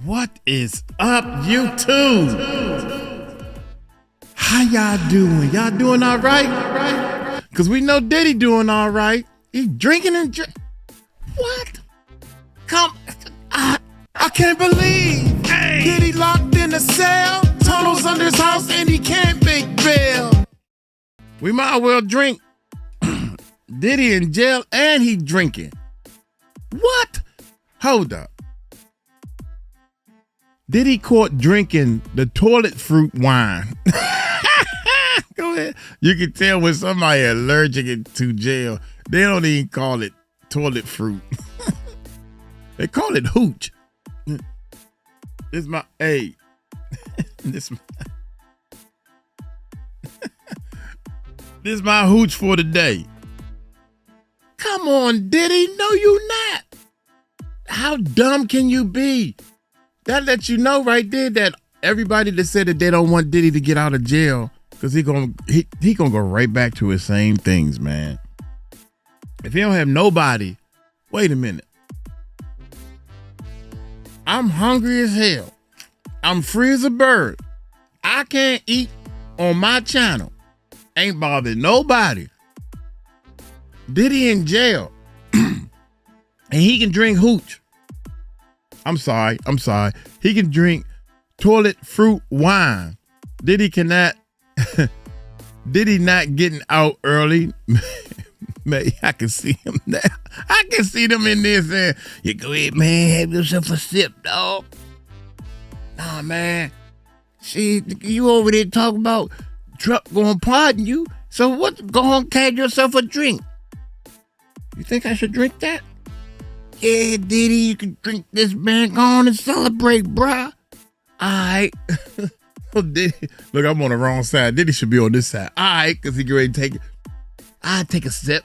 What is up, YouTube? How y'all doing? Y'all doing all right? Because we know Diddy doing all right. He drinking and What? Come. I can't believe Diddy locked in a cell, tunnels under his house, and he can't make bail. We might as well drink. Diddy in jail and he drinking. What? Hold up. Diddy caught drinking the toilet fruit wine. Go ahead. You can tell when somebody allergic to jail. They don't even call it toilet fruit. They call it hooch. This my this my hooch for the day. Come on, Diddy. No, you not. How dumb can you be? That lets you know right there that everybody that said that they don't want Diddy to get out of jail because he gonna go right back to his same things, man. If he don't have nobody, wait a minute. I'm hungry as hell. I'm free as a bird. I can't eat on my channel. Ain't bothering nobody. Diddy in jail. And he can drink hooch. I'm sorry. He can drink toilet fruit wine. Diddy cannot. Diddy not getting out early. Man, I can see him now. I can see them in there saying, "You go ahead, man, have yourself a sip, dog." Nah, man. See, you over there talking about Trump gonna pardon you. So what? Go on, have yourself a drink. You think I should drink that? Yeah, Diddy, you can drink this, man. Go on and celebrate, bruh. All right. Diddy, look, I'm on the wrong side. Diddy should be on this side. All right, because he can ready to take it. I'll take a sip.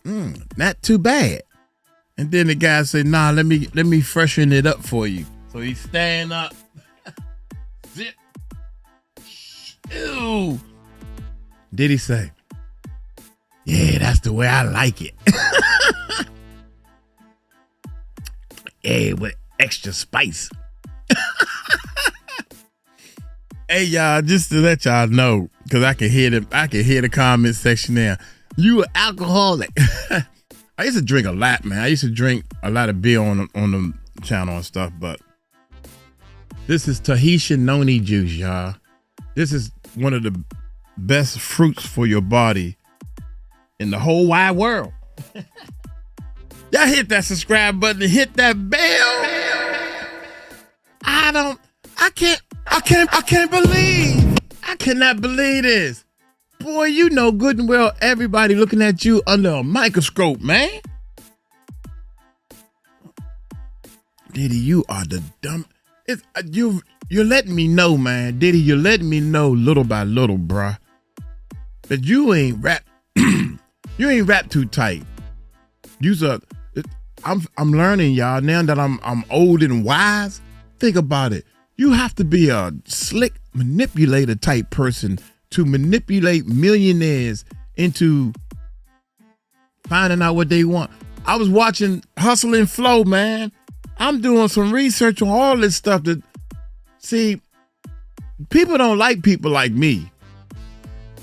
Not too bad. And then the guy said, "Nah, let me freshen it up for you." So he stand up. Zip. Ew. Diddy say, "Yeah, that's the way I like it." Yeah, with extra spice. Hey, y'all, just to let y'all know, because I can hear the comment section there. You an alcoholic. I used to drink a lot, man. I used to drink a lot of beer on the channel and stuff, but this is Tahitian noni juice, y'all. This is one of the best fruits for your body in the whole wide world. Y'all hit that subscribe button and hit that bell. I cannot believe this. Boy, you know good and well everybody looking at you under a microscope, man. Diddy, you are the dumb. You're letting me know, man. Diddy, you're letting me know little by little, bruh, that you ain't rap. You ain't rap too tight. I'm learning, y'all, now that I'm old and wise. Think about it. You have to be a slick manipulator type person to manipulate millionaires into finding out what they want. I was watching Hustle and Flow, man. I'm doing some research on all this stuff. See, people don't like people like me.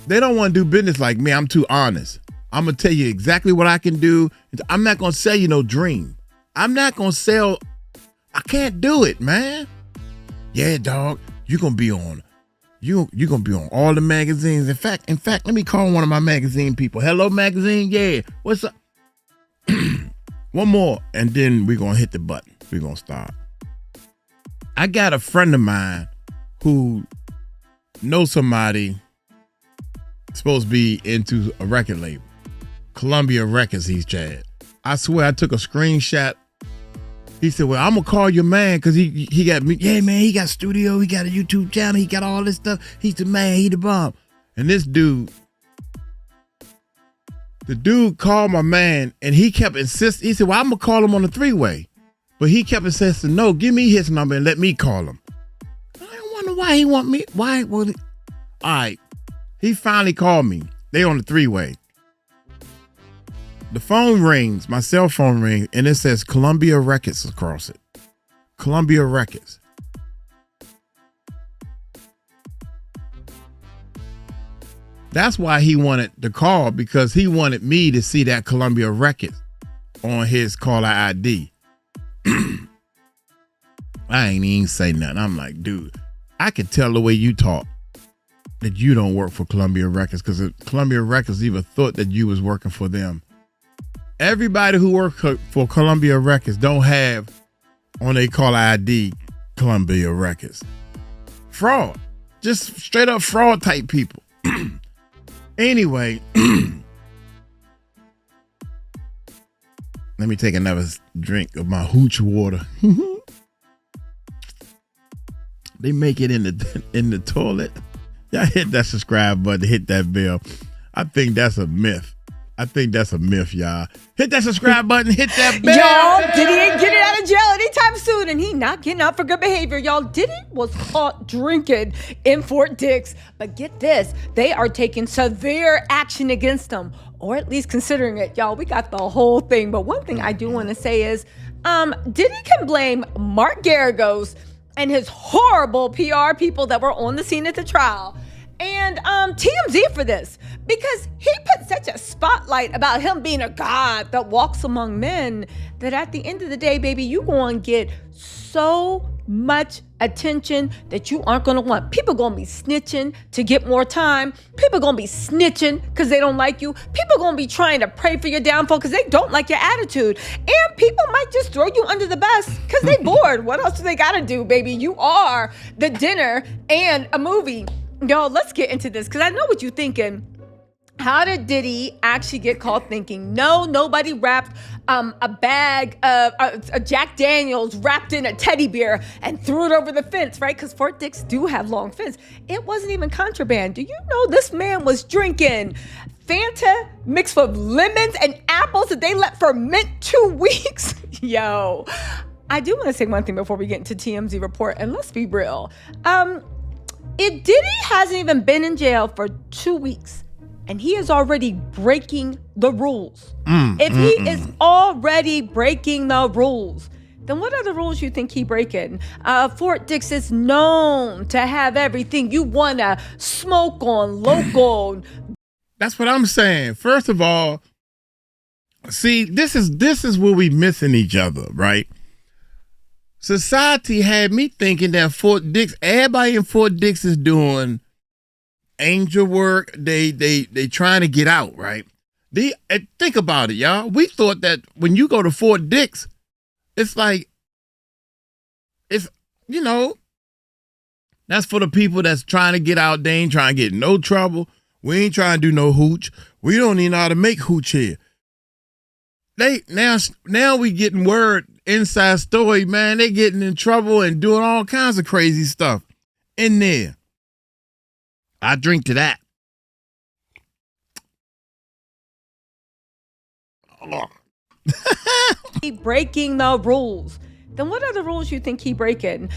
They don't want to do business like me. I'm too honest. I'm going to tell you exactly what I can do. I'm not going to sell you no dream. I'm not going to sell. I can't do it, man. Yeah, dog, you're going to be on. You're going to be on all the magazines. In fact, let me call one of my magazine people. Hello, magazine. Yeah. What's up? One more. And then we're going to hit the button. We're going to start. I got a friend of mine who knows somebody supposed to be into a record label. Columbia Records, he's Chad. I swear I took a screenshot. He said, "Well, I'm going to call your man because he got me. Yeah, man, he got studio. He got a YouTube channel. He got all this stuff. He's the man. He the bomb." And this dude, the dude called my man and he kept insisting. He said, "Well, I'm going to call him on the three-way." But he kept insisting, "No, give me his number and let me call him." I wonder why he want me. Why? Well, all right. He finally called me. They on the three-way. The phone rings, my cell phone rings, and it says Columbia Records across it. Columbia Records. That's why he wanted the call, because he wanted me to see that Columbia Records on his caller ID. I ain't even say nothing. I'm like, dude, I could tell the way you talk that you don't work for Columbia Records, because Columbia Records even thought that you was working for them. Everybody who works for Columbia Records don't have on their caller ID Columbia Records. Fraud. Just straight up fraud type people. Anyway, let me take another drink of my Hooch water. They make it in the toilet. Y'all hit that subscribe button, hit that bell. I think that's a myth. Y'all. Hit that subscribe button, hit that bell. Y'all, Diddy ain't getting out of jail anytime soon, and he not getting out for good behavior. Y'all, Diddy was caught drinking in Fort Dix. But get this, they are taking severe action against him, or at least considering it. Y'all, we got the whole thing. But one thing I do want to say is, Diddy can blame Mark Garagos and his horrible PR people that were on the scene at the trial and TMZ for this, because he put such a spotlight about him being a god that walks among men that at the end of the day, baby, you going to get so much attention that you aren't going to want. People going to be snitching to get more time. People going to be snitching because they don't like you. People going to be trying to pray for your downfall because they don't like your attitude. And people might just throw you under the bus because they bored. What else do they got to do, baby? You are the dinner and a movie. Yo, let's get into this, because I know what you're thinking. How did Diddy actually get caught thinking? No, nobody wrapped a bag of a Jack Daniels wrapped in a teddy bear and threw it over the fence, right? Because Fort Dix do have long fence. It wasn't even contraband. Do you know this man was drinking Fanta mixed with lemons and apples that they let ferment 2 weeks? Yo, I do want to say one thing before we get into TMZ report, and let's be real. If Diddy hasn't even been in jail for 2 weeks, and he is already breaking the rules, if he is already breaking the rules, then what are the rules you think he breaking? Fort Dix is known to have everything you want to smoke on, local. That's what I'm saying. First of all, see, this is where we missing each other, right? Society had me thinking that Fort Dix, everybody in Fort Dix is doing angel work. They trying to get out, right? Think about it, y'all. We thought that when you go to Fort Dix, it's like, that's for the people that's trying to get out. They ain't trying to get no trouble. We ain't trying to do no hooch. We don't even know how to make hooch here. Now we getting word, inside story, man. They getting in trouble and doing all kinds of crazy stuff in there. I drink to that. Breaking the rules. Then what are the rules you think he breaking?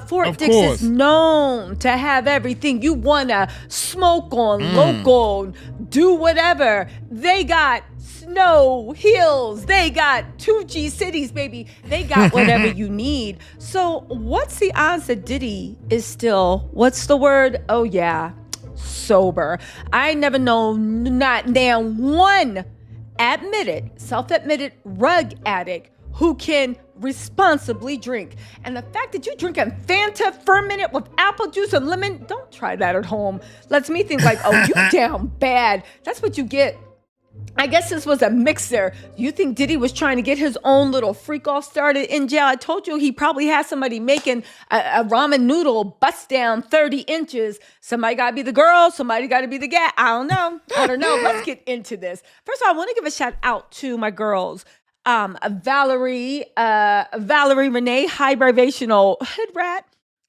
Fort Dix is known to have everything you want to smoke on, local, do whatever. They got snow hills. They got 2G cities, baby. They got whatever you need. So what's the odds that Diddy is still, what's the word? Oh, yeah, sober. I never know not damn one self-admitted rug addict who can responsibly drink. And the fact that you drinking Fanta fermented with apple juice and lemon, don't try that at home. Lets me think like, oh, you down bad. That's what you get. I guess this was a mixer. You think Diddy was trying to get his own little freak off started in jail? I told you he probably had somebody making a ramen noodle bust down 30 inches. Somebody got to be the girl. Somebody got to be the guy. I don't know. Let's get into this. First of all, I want to give a shout out to my girls. Valerie Renee, high vibrational hood rat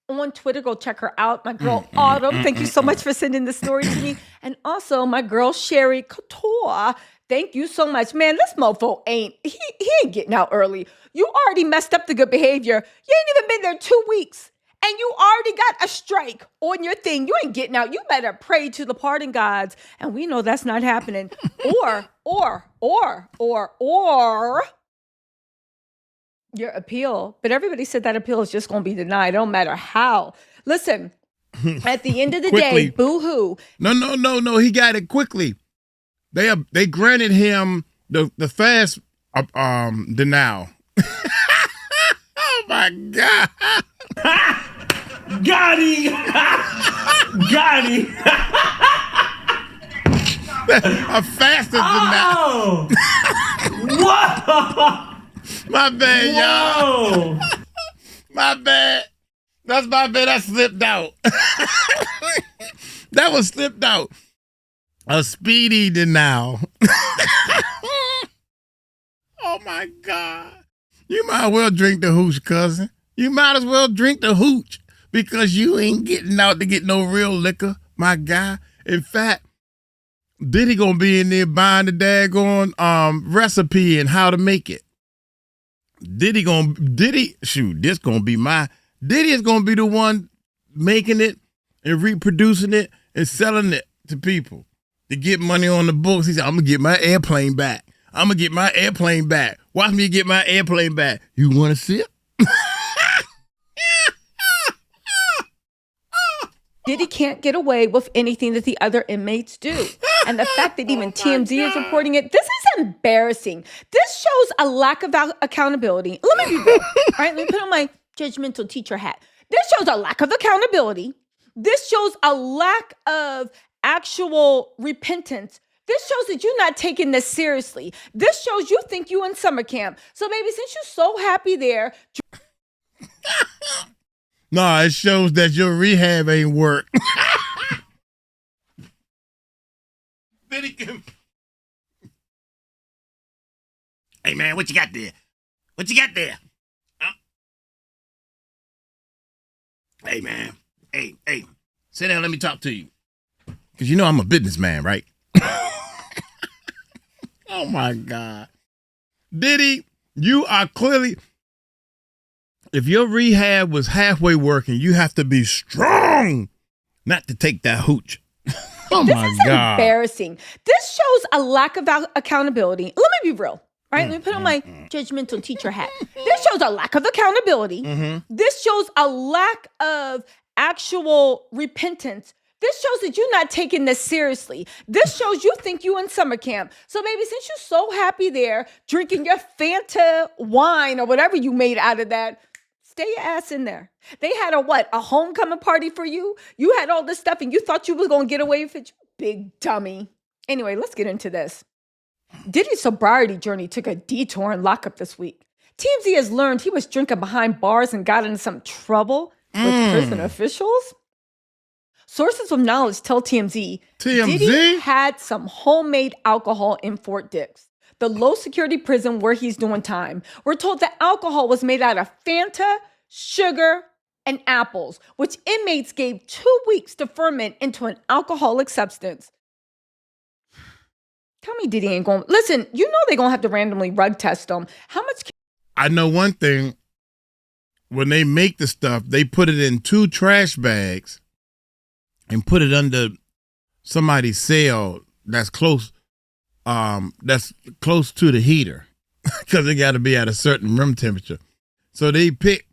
on Twitter. Go check her out. My girl Autumn, thank you so much for sending this story to me. And also my girl Sherry Couture, thank you so much. Man, this mofo ain't getting out early. You already messed up the good behavior. You ain't even been there 2 weeks. and you already got a strike on your thing. You ain't getting out. You better pray to the pardon gods. And we know that's not happening. Or your appeal. But everybody said that appeal is just going to be denied. It don't matter how. Listen, at the end of the day, boo-hoo. No. He got it quickly. They granted him the fast denial. Oh my God. Got him. Got him. A faster denial. Whoa. My bad, y'all. Whoa. My bad. That's my bad. That slipped out. That was slipped out. A speedy denial. Oh my God. You might as well drink the hooch, cousin. You might as well drink the hooch because you ain't getting out to get no real liquor, my guy. In fact, Diddy gonna be in there buying the daggone recipe and how to make it. Diddy is gonna be the one making it and reproducing it and selling it to people to get money on the books. He said, I'm gonna get my airplane back. Watch me get my airplane back. You want to sip? Diddy can't get away with anything that the other inmates do. And the fact that even TMZ is reporting it, this is embarrassing. This shows a lack of accountability. Let me be real. All right, let me put on my judgmental teacher hat. This shows a lack of accountability. This shows a lack of actual repentance. This shows that you're not taking this seriously. This shows you think you in summer camp. So, baby, since you're so happy there. No, it shows that your rehab ain't work. Hey, man, what you got there? Huh? Hey, man. Hey. Sit down, let me talk to you. Because you know I'm a businessman, right? Oh, my God. Diddy, you are clearly... If your rehab was halfway working, you have to be strong not to take that hooch. Oh, this my is God. Embarrassing. This shows a lack of accountability. Let me be real. All right, let me put on my judgmental teacher hat. This shows a lack of accountability. This shows a lack of actual repentance. This shows that you're not taking this seriously. This shows you think you in summer camp. So, baby, since you're so happy there, drinking your Fanta wine or whatever you made out of that, stay your ass in there. They had a homecoming party for you. You had all this stuff and you thought you was going to get away with it, you big dummy. Anyway, let's get into this. Diddy's sobriety journey took a detour in lockup this week. TMZ has learned he was drinking behind bars and got into some trouble with prison officials. Sources with knowledge tell TMZ Diddy had some homemade alcohol in Fort Dix, the low-security prison where he's doing time. We're told the alcohol was made out of Fanta, sugar, and apples, which inmates gave 2 weeks to ferment into an alcoholic substance. Tell me Diddy ain't going... Listen, you know they're going to have to randomly rug test them. How much... I know one thing. When they make the stuff, they put it in 2 trash bags and put it under somebody's cell that's close to the heater because it got to be at a certain room temperature. So they pick,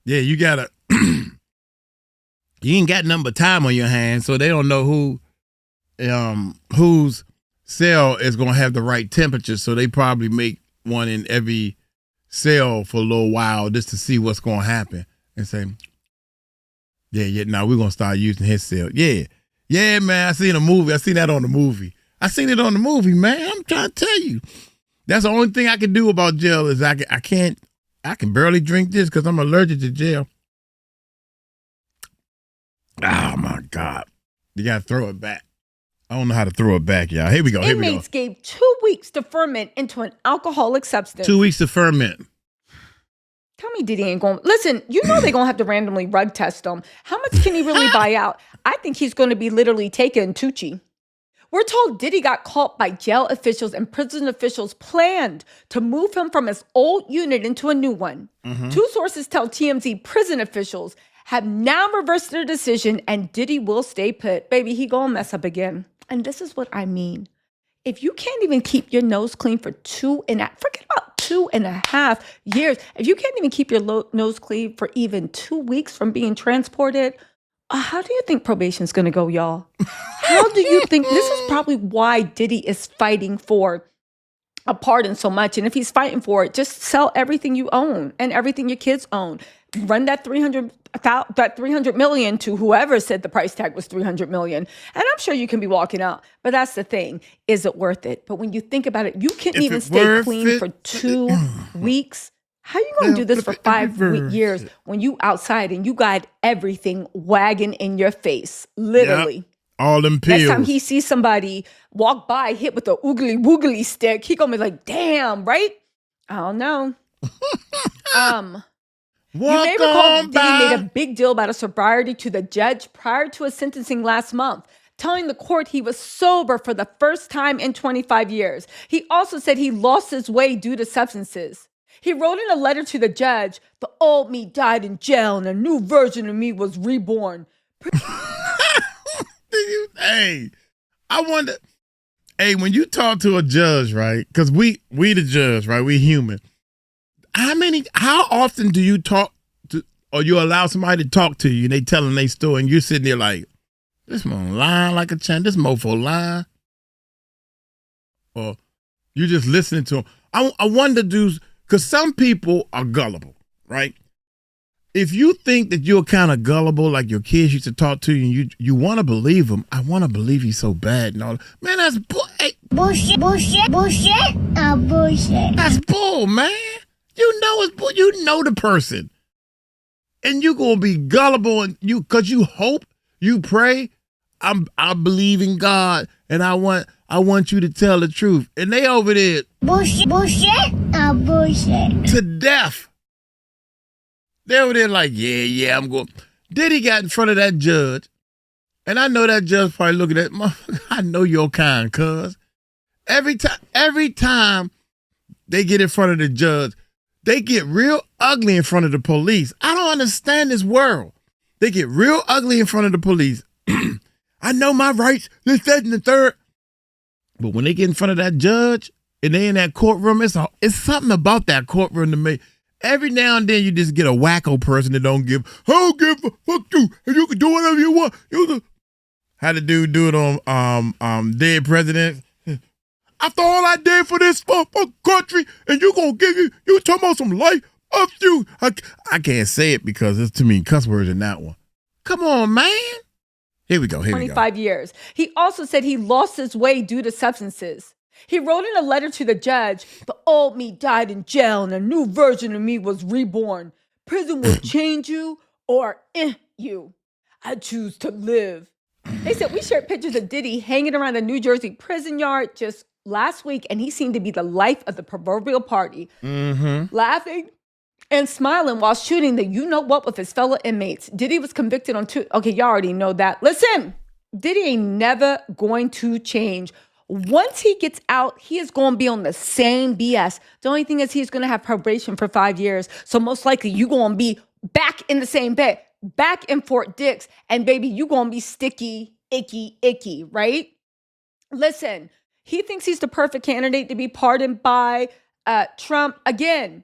you gotta, you ain't got nothing but time on your hands, so they don't know whose cell is gonna have the right temperature. So they probably make one in every cell for a little while just to see what's gonna happen and say, now we're gonna start using his cell. Yeah, man. I seen a movie. I seen that on the movie. I seen it on the movie, man. I'm trying to tell you. That's the only thing I can do about jail is I can barely drink this because I'm allergic to jail. Oh my God. You gotta throw it back. I don't know how to throw it back, y'all. Here we go. Inmates gave 2 weeks to ferment into an alcoholic substance. 2 weeks to ferment. Tell me Diddy ain't going... Listen, you know they're going to have to randomly rug test him. How much can he really buy out? I think he's going to be literally taking Tucci. We're told Diddy got caught by jail officials and prison officials planned to move him from his old unit into a new one. 2 sources tell TMZ prison officials have now reversed their decision and Diddy will stay put. Baby, he gonna mess up again. And this is what I mean. If you can't even keep your nose clean for forget about 2.5 years. If you can't even keep your nose clean for even 2 weeks from being transported, how do you think probation's gonna go, y'all? How do you think? This is probably why Diddy is fighting for a pardon so much. And if he's fighting for it, just sell everything you own and everything your kids own. Run that 300 million to whoever said the price tag was 300 million. And I'm sure you can be walking out. But that's the thing. Is it worth it? But when you think about it, you can't even stay clean for 2 weeks. How you going to do this for 5 years when you outside and you got everything wagging in your face? Literally. Yep. All them pills. Next time he sees somebody walk by hit with a oogly woogly stick, he gonna be like, damn, right? I don't know. You may recall Diddy made a big deal about a sobriety to the judge prior to his sentencing last month, telling the court he was sober for the first time in 25 years. He also said he lost his way due to substances. He wrote in a letter to the judge, the old me died in jail and a new version of me was reborn. Hey, I wonder, when you talk to a judge, right? Because we the judge, right? We human. How often do you talk to, or you allow somebody to talk to you and they telling their story and you're sitting there like, this man lying like a chan, this mofo lying? Or you just listening to him. I wonder, dudes, because some people are gullible, right? If you think that you're kind of gullible, like your kids used to talk to you, and you want to believe them, I want to believe you so bad and all. Man, that's bullshit. That's bull, man. You know it's bull. You know the person, and you gonna be gullible, and because you hope, you pray. I believe in God, and I want you to tell the truth, and they over there bullshit to death. They over there like, yeah, I'm going. Diddy got in front of that judge, and I know that judge probably looking at, I know your kind, cuz. Every time they get in front of the judge, they get real ugly in front of the police. I don't understand this world. They get real ugly in front of the police. I know my rights, this, that, and the third. But when they get in front of that judge, and they in that courtroom, it's something about that courtroom to me. Every now and then you just get a wacko person that I don't give a fuck you, and you can do whatever you want. How the dude do it on Dead Presidents? After all I did for this motherfucking country, and you talking about some life up you. I can't say it because there's too many cuss words in that one. Come on, man. Here we go. 25 years. He also said he lost his way due to substances. He wrote in a letter to the judge, the old me died in jail and a new version of me was reborn. Prison will change you or you. I choose to live. They said we shared pictures of Diddy hanging around the New Jersey prison yard just last week, and he seemed to be the life of the proverbial party. Laughing and smiling while shooting the you-know-what with his fellow inmates. Diddy was convicted on okay, y'all already know that. Listen, Diddy ain't never going to change. Once he gets out, he is going to be on the same BS. The only thing is he's going to have probation for 5 years. So most likely you're going to be back in the same bed, back in Fort Dix. And baby, you're going to be sticky, icky, right? Listen, he thinks he's the perfect candidate to be pardoned by Trump again.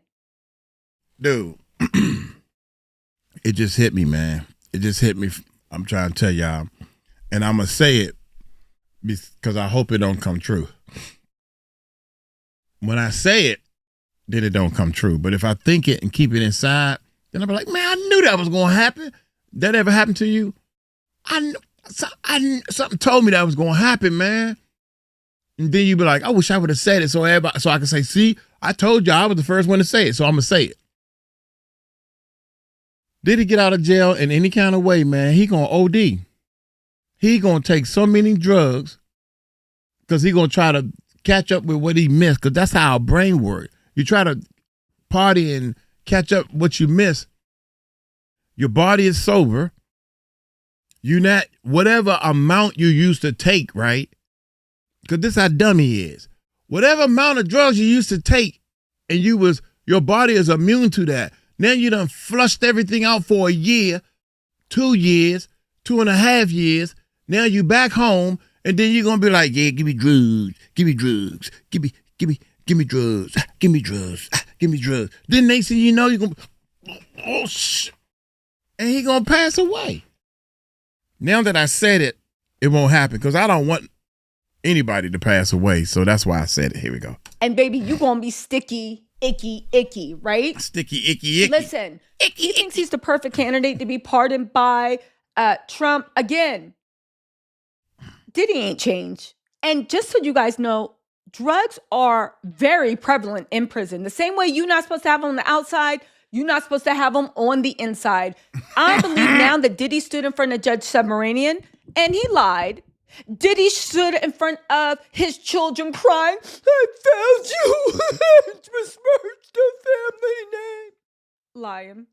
Dude, it just hit me, man. It just hit me. I'm trying to tell y'all. And I'm going to say it, because I hope it don't come true. When I say it, then it don't come true. But if I think it and keep it inside, then I'll be like, man, I knew that was going to happen. That ever happened to you? Something told me that was going to happen, man. And then you be like, I wish I would have said it so I can say, see, I told you I was the first one to say it, so I'm going to say it. Did he get out of jail in any kind of way, man? He going to OD. He going to take so many drugs because he going to try to catch up with what he missed, because that's how our brain works. You try to party and catch up what you miss. Your body is sober. You not, whatever amount you used to take, right? Because this how dumb he is. Whatever amount of drugs you used to take and your body is immune to that. Now you done flushed everything out for a year. 2 years, 2.5 years. Now you back home, and then you're gonna be like, yeah, give me drugs, give me drugs, give me drugs, give me drugs, give me drugs. Then next thing you know, you're gonna, oh shit, and he gonna pass away. Now that I said it, it won't happen because I don't want anybody to pass away. So that's why I said it. Here we go. And baby, you gonna be sticky, icky, right? Sticky, icky. Listen, he thinks he's the perfect candidate to be pardoned by Trump. Again, Diddy ain't changed. And just so you guys know, drugs are very prevalent in prison. The same way you're not supposed to have them on the outside, you're not supposed to have them on the inside. I believe now that Diddy stood in front of Judge Submarinian and he lied. Diddy stood in front of his children crying, I failed you. I besmirched the family name. Lying.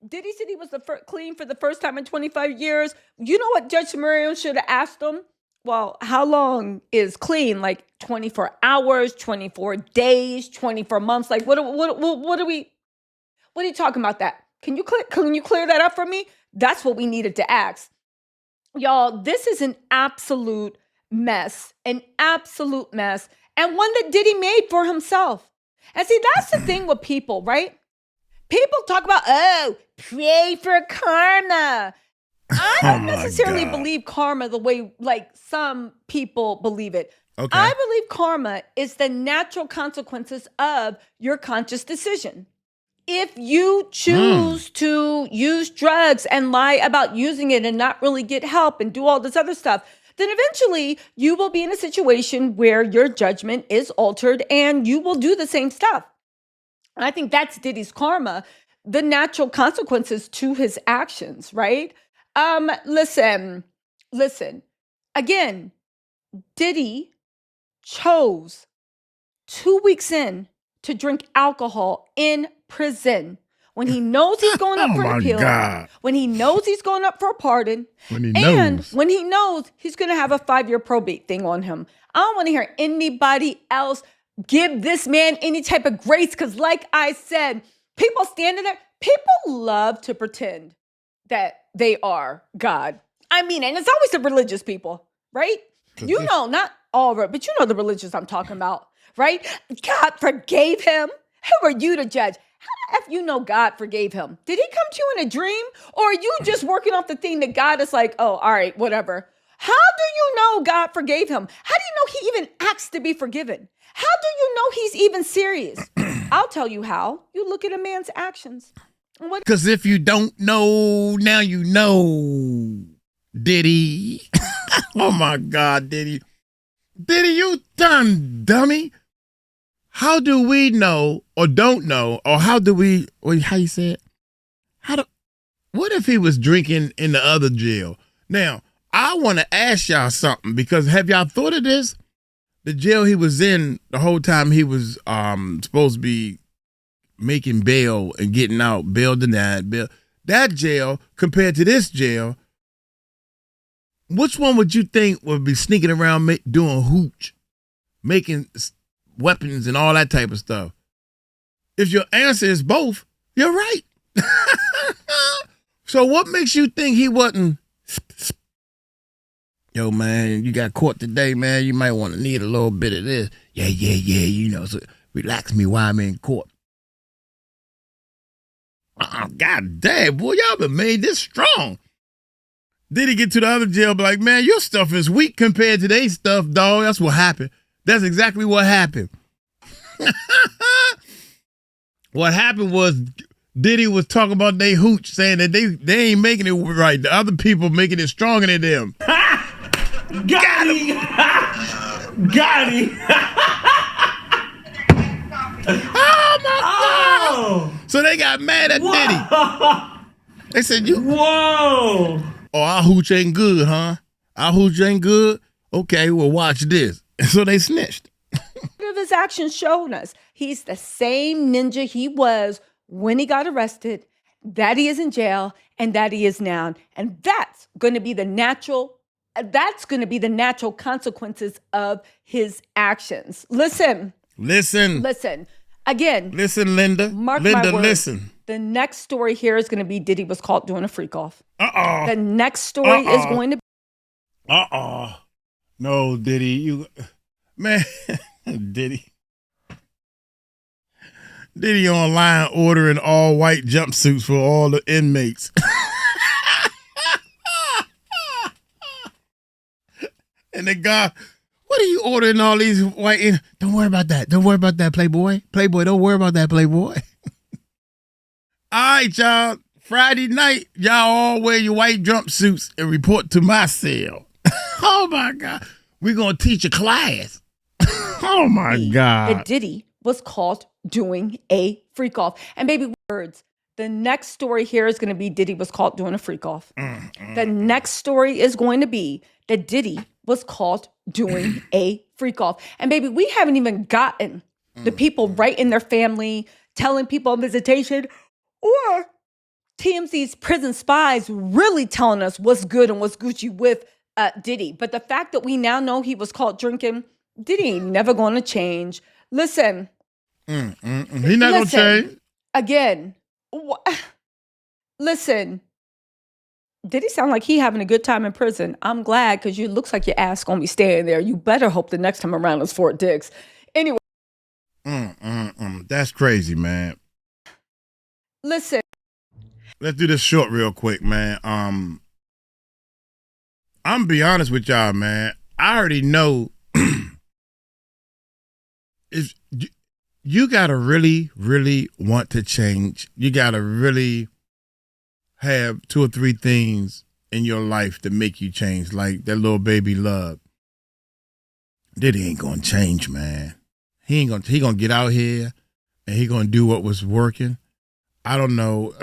Diddy said he was clean for the first time in 25 years. You know what Judge Submarinian should have asked him? Well, how long is clean? Like 24 hours, 24 days, 24 months? Like what are you talking about that? Can you clear that up for me? That's what we needed to ask. Y'all, this is an absolute mess, and one that Diddy made for himself. And see, that's the thing with people, right? People talk about, pray for karma. I don't necessarily believe karma the way like some people believe it. Okay. I believe karma is the natural consequences of your conscious decision. If you choose to use drugs and lie about using it and not really get help and do all this other stuff, then eventually you will be in a situation where your judgment is altered and you will do the same stuff. And I think that's Diddy's karma, the natural consequences to his actions, right? Listen. Again, Diddy chose 2 weeks in to drink alcohol in prison when he knows he's going up for an appeal, when he knows he's going up for a pardon, when he knows he's going to have a 5-year probate thing on him. I don't want to hear anybody else give this man any type of grace because like I said, people standing there, people love to pretend that they are God. I mean, and it's always the religious people, right? You know, not all, but you know the religious I'm talking about, right? God forgave him. Who are you to judge? How the F you know God forgave him? Did he come to you in a dream? Or are you just working off the thing that God is like, oh, all right, whatever. How do you know God forgave him? How do you know he even asked to be forgiven? How do you know he's even serious? I'll tell you how. You look at a man's actions. Because if you don't know, now you know, Diddy. Oh, my God, Diddy. Diddy, you done, dummy. How do we know or don't know, or how do we, how you say it? What if he was drinking in the other jail? Now, I want to ask y'all something because have y'all thought of this? The jail he was in the whole time he was supposed to be making bail and getting out, bail denied, bail. That jail compared to this jail, which one would you think would be sneaking around doing hooch, making weapons and all that type of stuff? If your answer is both, you're right. So what makes you think he wasn't, yo, man, you got caught today, man, you might want to need a little bit of this. Yeah, you know, so relax me while I'm in court. God damn, boy, y'all been made this strong. Did he get to the other jail, be like, man, your stuff is weak compared to their stuff, dog. That's what happened. That's exactly what happened. What happened was Diddy was talking about they hooch, saying that they ain't making it right. The other people making it stronger than them. Got him! Got him! Oh, my God! So they got mad at Diddy. They said, Whoa! Oh, our hooch ain't good, huh? Our hooch ain't good? Okay, well, watch this. So they snitched. Of his actions showed us he's the same ninja he was when he got arrested, that he is in jail, and that he is now. And that's going to be the natural consequences of his actions. Listen. Again. Listen, Listen, Linda. Mark Linda, my words. listen. The next story here is going to be Diddy was caught doing a freak off. Uh-oh. The next story is going to be. No, Diddy. Man, Diddy. Diddy online ordering all white jumpsuits for all the inmates. And the guy, what are you ordering all these white? Don't worry about that. Don't worry about that, Playboy. Playboy, don't worry about that, Playboy. All right, y'all. Friday night, y'all all wear your white jumpsuits and report to my cell. Oh, my God. We're going to teach a class. Oh, my God. That Diddy was caught doing a freak off. And baby, words. The next story here is going to be Diddy was caught doing a freak off. The next story is going to be that Diddy was caught doing a freak off. And baby, we haven't even gotten the people right in their family telling people on visitation or TMZ's prison spies really telling us what's good and what's Gucci with Diddy. But the fact that we now know he was caught drinking, Diddy ain't never going to change. Listen. He's not going to change. Again. Listen. Diddy sound like he having a good time in prison. I'm glad because you looks like your ass going to be staying there. You better hope the next time around is Fort Dix. Anyway. That's crazy, man. Listen. Let's do this short real quick, man. I'm be honest with y'all, man. I already know if you gotta really, really want to change. You gotta really have 2 or 3 things in your life that make you change, like that little baby love. Diddy ain't gonna change, man. He gonna get out here and he gonna do what was working. I don't know.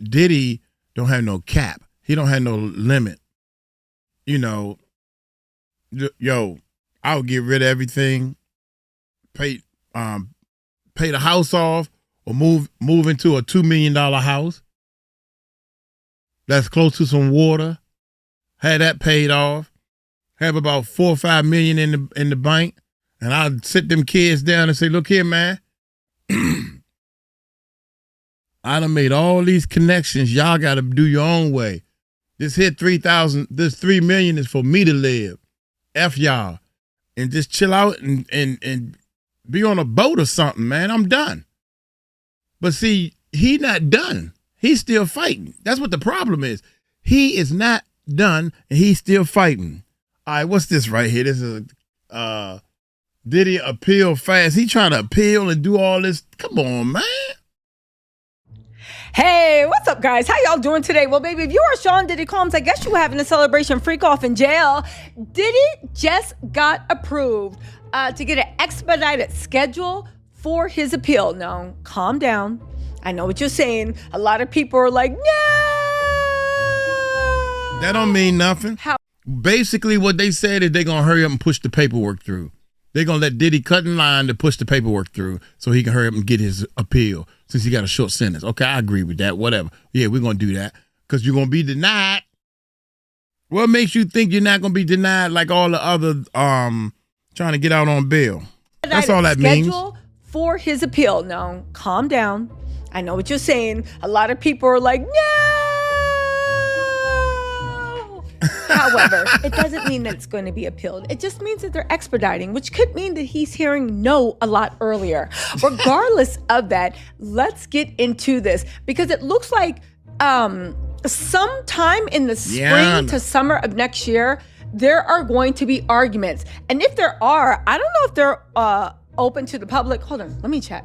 Diddy don't have no cap. He don't have no limit. You know, yo, I'll get rid of everything, pay the house off, or move into a $2 million house that's close to some water, have that paid off, have about 4 or 5 million in the bank, and I'll sit them kids down and say, look here, man. I done made all these connections. Y'all got to do your own way. This here 3,000, this 3 million is for me to live. F y'all. And just chill out and be on a boat or something, man. I'm done. But see, he not done. He's still fighting. That's what the problem is. He is not done and he's still fighting. All right, what's this right here? This is Diddy appeal fast. He trying to appeal and do all this. Come on, man. Hey, what's up, guys? How y'all doing today? Well, baby, if you are Sean Diddy Combs, I guess you were having a celebration freak off in jail. Diddy just got approved to get an expedited schedule for his appeal. Now, calm down. I know what you're saying. A lot of people are like, no. That don't mean nothing. How? Basically, what they said is they're going to hurry up and push the paperwork through. They're going to let Diddy cut in line to push the paperwork through so he can hurry up and get his appeal since he got a short sentence. Okay, I agree with that. Whatever. Yeah, we're going to do that because you're going to be denied. What makes you think you're not going to be denied like all the other trying to get out on bail? That's all that means. Schedule for his appeal. Now, calm down. I know what you're saying. A lot of people are like, no. However, it doesn't mean that it's going to be appealed. It just means that they're expediting, which could mean that he's hearing no a lot earlier. Regardless of that, let's get into this because it looks like sometime in the spring to summer of next year, there are going to be arguments. And if there are, I don't know if they're open to the public. Hold on, let me check.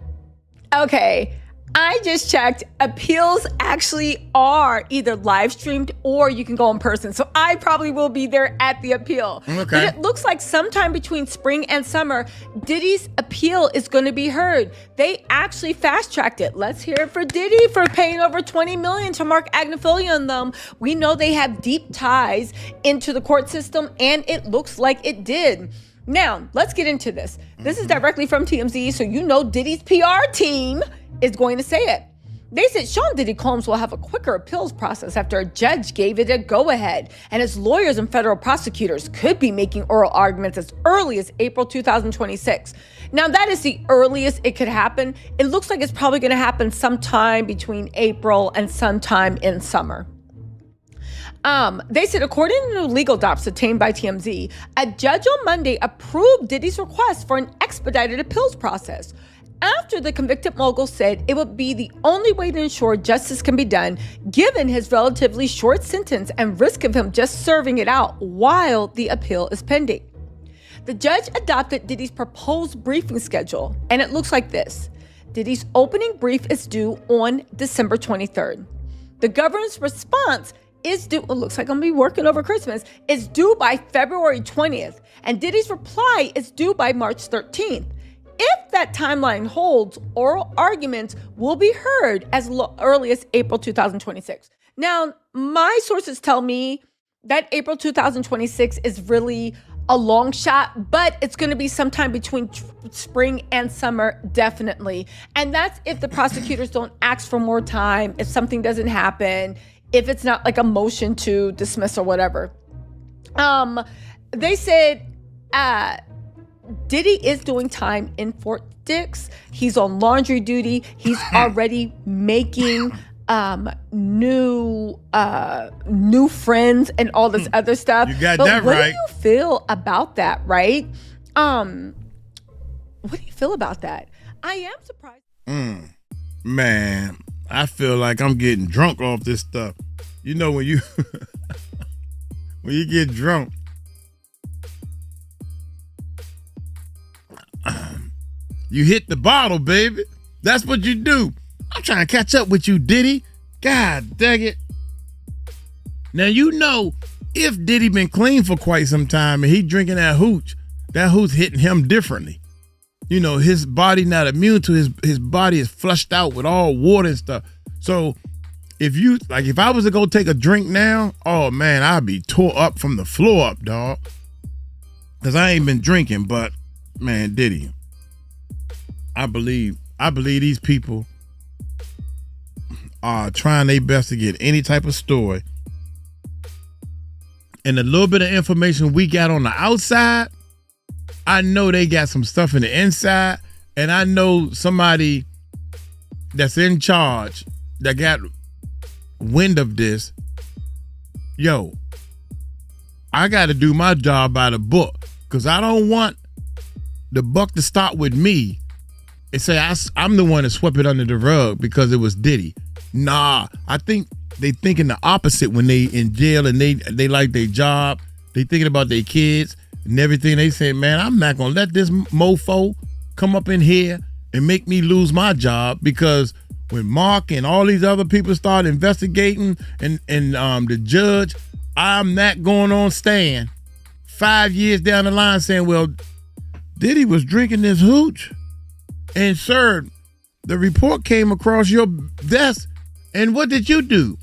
Okay. I just checked. Appeals actually are either live streamed or you can go in person. So I probably will be there at the appeal. Okay. But it looks like sometime between spring and summer, Diddy's appeal is going to be heard. They actually fast tracked it. Let's hear it for Diddy for paying over $20 million to Mark Agnefilia and them. We know they have deep ties into the court system, and it looks like it did. Now, let's get into this. This is directly from TMZ, so you know Diddy's PR team is going to say it. They said Sean Diddy Combs will have a quicker appeals process after a judge gave it a go-ahead, and his lawyers and federal prosecutors could be making oral arguments as early as April 2026. Now, that is the earliest it could happen. It looks like it's probably going to happen sometime between April and sometime in summer. They said, according to legal docs obtained by TMZ, a judge on Monday approved Diddy's request for an expedited appeals process after the convicted mogul said it would be the only way to ensure justice can be done, given his relatively short sentence and risk of him just serving it out while the appeal is pending. The judge adopted Diddy's proposed briefing schedule, and it looks like this. Diddy's opening brief is due on December 23rd. The governor's response is due, it looks like I'm gonna be working over Christmas, is due by February 20th, and Diddy's reply is due by March 13th. If that timeline holds, oral arguments will be heard as early as April 2026. Now, my sources tell me that April 2026 is really a long shot, but it's going to be sometime between spring and summer, definitely. And that's if the prosecutors don't ask for more time, if something doesn't happen, if it's not like a motion to dismiss or whatever. They said, Diddy is doing time in Fort Dix. He's on laundry duty. He's already making new friends and all this other stuff. You got but that what right. do you feel about that, right? What do you feel about that? I am surprised. Man, I feel like I'm getting drunk off this stuff. You know, when you when you get drunk, you hit the bottle, baby. That's what you do. I'm trying to catch up with you, Diddy. God dang it. Now, you know, if Diddy been clean for quite some time and he drinking that hooch hitting him differently. You know, his body not immune to his body is flushed out with all water and stuff. So if I was to go take a drink now, oh man, I'd be tore up from the floor up, dog. Cause I ain't been drinking, but man, Diddy, I believe these people are trying their best to get any type of story. And the little bit of information we got on the outside, I know they got some stuff in the inside, and I know somebody that's in charge that got wind of this. Yo, I got to do my job by the book, because I don't want the buck to start with me and say I'm the one that swept it under the rug because it was Diddy. Nah, I think they thinking the opposite when they in jail and they like their job. They thinking about their kids and everything. They say, man, I'm not gonna let this mofo come up in here and make me lose my job, because when Mark and all these other people start investigating and the judge, I'm not going on stand 5 years down the line saying, well, Diddy was drinking this hooch. And sir, the report came across your desk, and what did you do?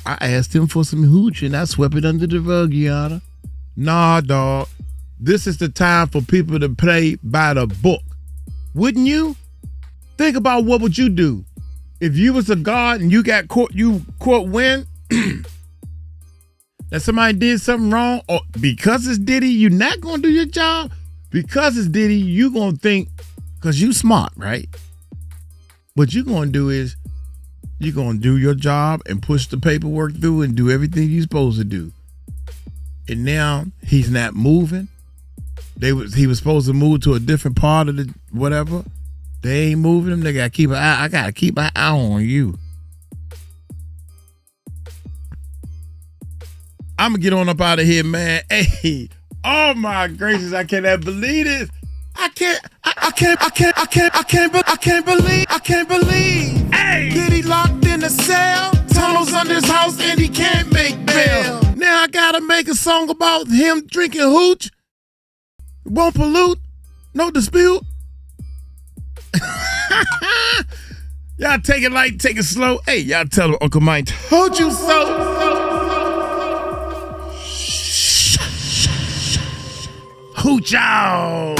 I asked him for some hooch and I swept it under the rug, Your Honor. Nah, dog. This is the time for people to play by the book. Wouldn't you? Think about what would you do if you was a guard and you got caught, wind that somebody did something wrong, or because it's Diddy, you're not gonna do your job. Because it's Diddy, you gonna think, because you smart, right? What you gonna do is you're gonna do your job and push the paperwork through and do everything you're supposed to do. And now he's not moving. He was supposed to move to a different part of the whatever. They ain't moving him. They gotta keep an eye. I gotta keep an eye on you. I'm gonna get on up out of here, man. Hey, oh my gracious, I cannot believe this. I can't believe. Hey, Diddy locked in a cell, tunnels under his house, and he can't make bail. Now I gotta make a song about him drinking hooch. Won't pollute, no dispute. Y'all take it light, take it slow. Hey, y'all tell him Uncle Mike told you so. Hooch out.